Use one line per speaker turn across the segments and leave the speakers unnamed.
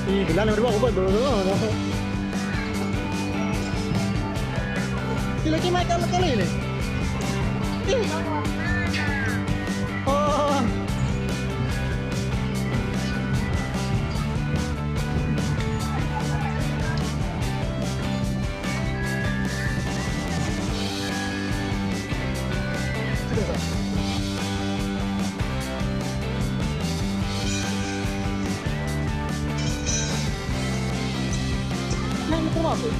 Ih, gila na ba ko dulu. Sila ki Michael kali ini. Ih. Oh. Nah, ini masuk.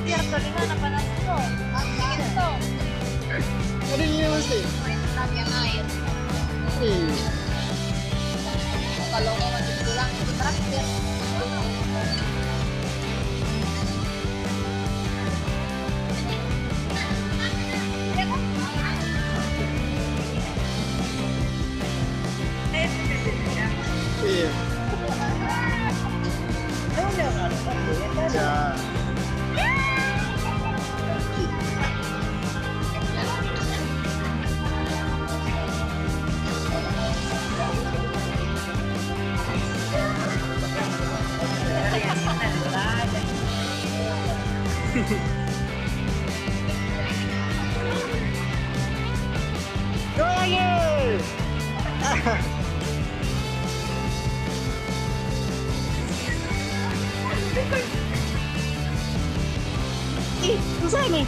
Biar telinga panas itu. Dingin tuh.
Ada ini mesti.
Yang air.
Ih.
Kalau mau masih pulang itu terakhir.
Iya. Ya. Go lagi. Ih, susah nih.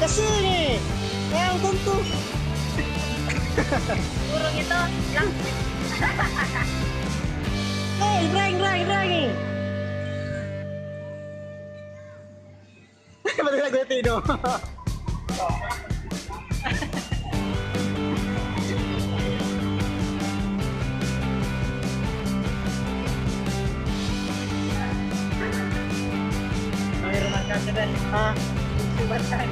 Kesini. Yang tentu.
Burung itu hilang.
Rang. Balik lagi tidur.
Air rumah kaca deh.
Ah,
Jembatan.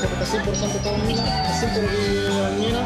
dapat simpur sampai tahun ini, simpur di Langina.